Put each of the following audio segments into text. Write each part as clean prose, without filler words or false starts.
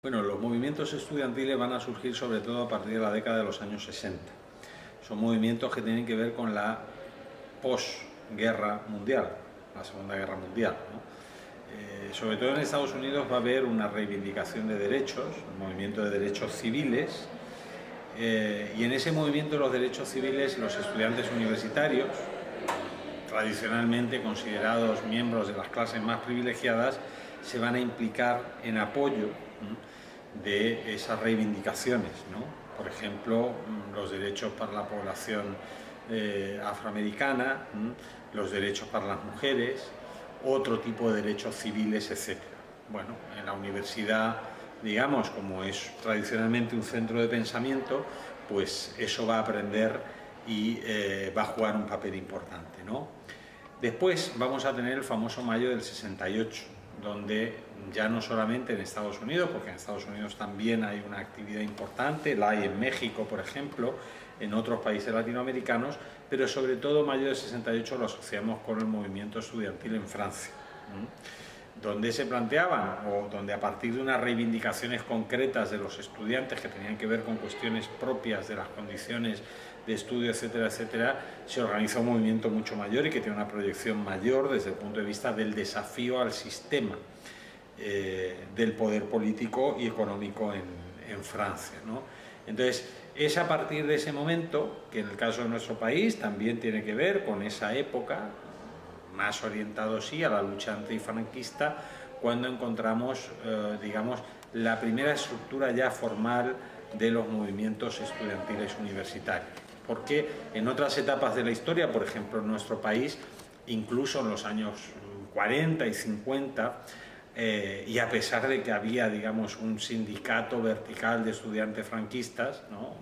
Bueno, los movimientos estudiantiles van a surgir sobre todo a partir de la década de los años 60. Son movimientos que tienen que ver con la posguerra mundial, la Segunda Guerra Mundial, ¿no? Sobre todo en Estados Unidos va a haber una reivindicación de derechos, un movimiento de derechos civiles, y en ese movimiento de los derechos civiles los estudiantes universitarios, tradicionalmente considerados miembros de las clases más privilegiadas, se van a implicar en apoyo de esas reivindicaciones, ¿no? Por ejemplo, los derechos para la población afroamericana, los derechos para las mujeres, otro tipo de derechos civiles, etc. Bueno, en la universidad, digamos, como es tradicionalmente un centro de pensamiento, pues eso va a aprender y va a jugar un papel importante, ¿no? Después vamos a tener el famoso mayo del 68, donde ya no solamente en Estados Unidos, porque en Estados Unidos también hay una actividad importante, la hay en México, por ejemplo, en otros países latinoamericanos, pero sobre todo mayo del 68 lo asociamos con el movimiento estudiantil en Francia, donde se planteaban, o donde a partir de unas reivindicaciones concretas de los estudiantes que tenían que ver con cuestiones propias de las condiciones de estudio, etcétera, etcétera, se organiza un movimiento mucho mayor y que tiene una proyección mayor desde el punto de vista del desafío al sistema del poder político y económico en Francia, ¿no? Entonces, es a partir de ese momento, que en el caso de nuestro país también tiene que ver con esa época, más orientado sí a la lucha antifranquista, cuando encontramos, digamos, la primera estructura ya formal de los movimientos estudiantiles universitarios. Porque en otras etapas de la historia, por ejemplo en nuestro país, incluso en los años 40 y 50, y a pesar de que había, digamos, un sindicato vertical de estudiantes franquistas, ¿no?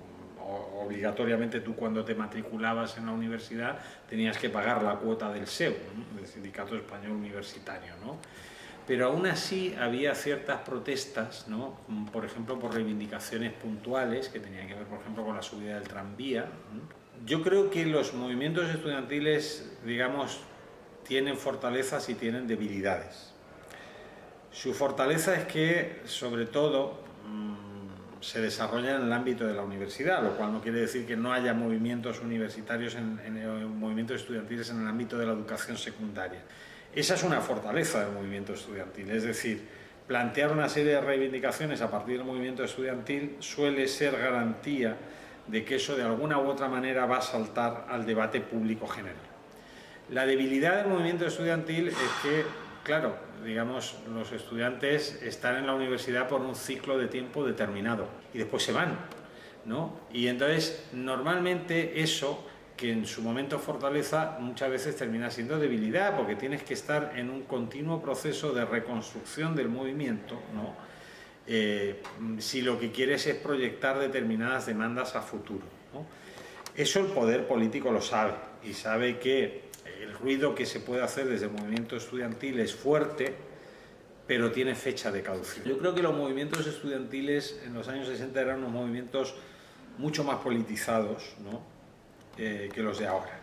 Obligatoriamente tú cuando te matriculabas en la universidad tenías que pagar la cuota del SEU, ¿no? Del Sindicato Español Universitario, ¿no? Pero aún así había ciertas protestas, ¿no? Por ejemplo, por reivindicaciones puntuales que tenían que ver, por ejemplo, con la subida del tranvía, ¿no? Yo creo que los movimientos estudiantiles, digamos, tienen fortalezas y tienen debilidades. Su fortaleza es que, sobre todo, se desarrolla en el ámbito de la universidad, lo cual no quiere decir que no haya movimientos universitarios, movimientos estudiantiles en el ámbito de la educación secundaria. Esa es una fortaleza del movimiento estudiantil, es decir, plantear una serie de reivindicaciones a partir del movimiento estudiantil suele ser garantía de que eso de alguna u otra manera va a saltar al debate público general. La debilidad del movimiento estudiantil es que, claro, digamos, los estudiantes están en la universidad por un ciclo de tiempo determinado y después se van, ¿no? Y entonces, normalmente eso, que en su momento fortaleza, muchas veces termina siendo debilidad, porque tienes que estar en un continuo proceso de reconstrucción del movimiento, ¿no? Si lo que quieres es proyectar determinadas demandas a futuro, ¿no? Eso el poder político lo sabe, y sabe que el ruido que se puede hacer desde el movimiento estudiantil es fuerte, pero tiene fecha de caducidad. Yo creo que los movimientos estudiantiles en los años 60 eran unos movimientos mucho más politizados, ¿no? Que los de ahora.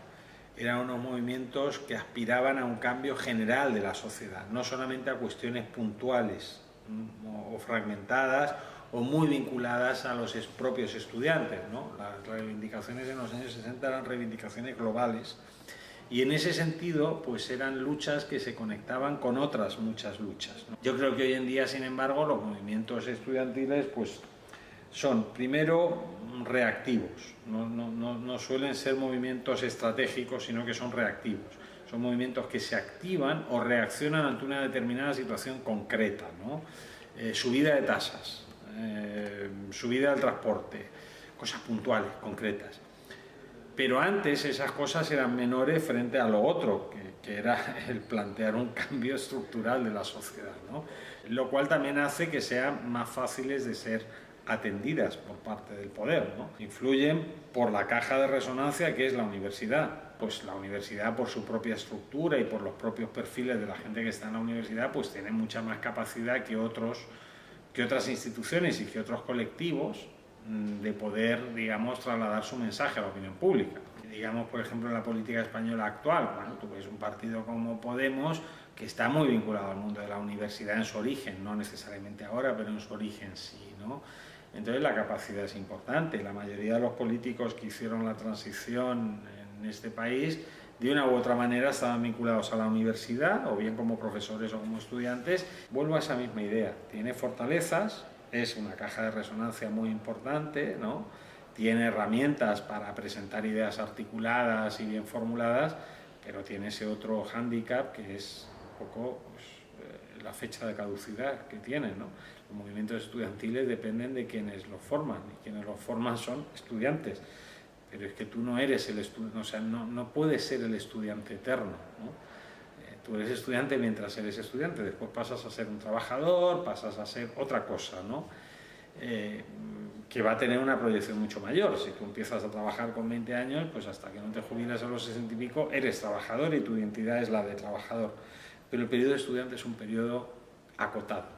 Eran unos movimientos que aspiraban a un cambio general de la sociedad, no solamente a cuestiones puntuales o fragmentadas o muy vinculadas a los propios estudiantes, ¿no? Las reivindicaciones en los años 60 eran reivindicaciones globales y en ese sentido pues eran luchas que se conectaban con otras muchas luchas, ¿no? Yo creo que hoy en día, sin embargo, los movimientos estudiantiles pues son, primero, reactivos, no suelen ser movimientos estratégicos, sino que son reactivos. Son movimientos que se activan o reaccionan ante una determinada situación concreta, ¿no? Subida de tasas, subida del transporte, cosas puntuales, concretas. Pero antes esas cosas eran menores frente a lo otro, que era el plantear un cambio estructural de la sociedad, ¿no? Lo cual también hace que sean más fáciles de ser atendidas por parte del poder, ¿no? Influyen por la caja de resonancia que es la universidad. Pues la universidad, por su propia estructura y por los propios perfiles de la gente que está en la universidad, pues tiene mucha más capacidad que otras instituciones y que otros colectivos de poder, digamos, trasladar su mensaje a la opinión pública. Digamos, por ejemplo, en la política española actual, bueno, tú ves un partido como Podemos que está muy vinculado al mundo de la universidad en su origen, no necesariamente ahora, pero en su origen sí, ¿no? Entonces la capacidad es importante. La mayoría de los políticos que hicieron la transición en este país, de una u otra manera estaban vinculados a la universidad, o bien como profesores o como estudiantes. Vuelvo a esa misma idea. Tiene fortalezas, es una caja de resonancia muy importante, ¿no? Tiene herramientas para presentar ideas articuladas y bien formuladas, pero tiene ese otro hándicap que es un poco pues, la fecha de caducidad que tienen, ¿no? Los movimientos estudiantiles dependen de quienes los forman, y quienes los forman son estudiantes, pero es que tú no eres el estudiante, o sea, no puedes ser el estudiante eterno, ¿no? Tú eres estudiante mientras eres estudiante, después pasas a ser un trabajador, pasas a ser otra cosa, ¿no? Que va a tener una proyección mucho mayor. Si tú empiezas a trabajar con 20 años, pues hasta que no te jubilas a los 60 y pico, eres trabajador y tu identidad es la de trabajador. Pero el periodo de estudiante es un periodo acotado.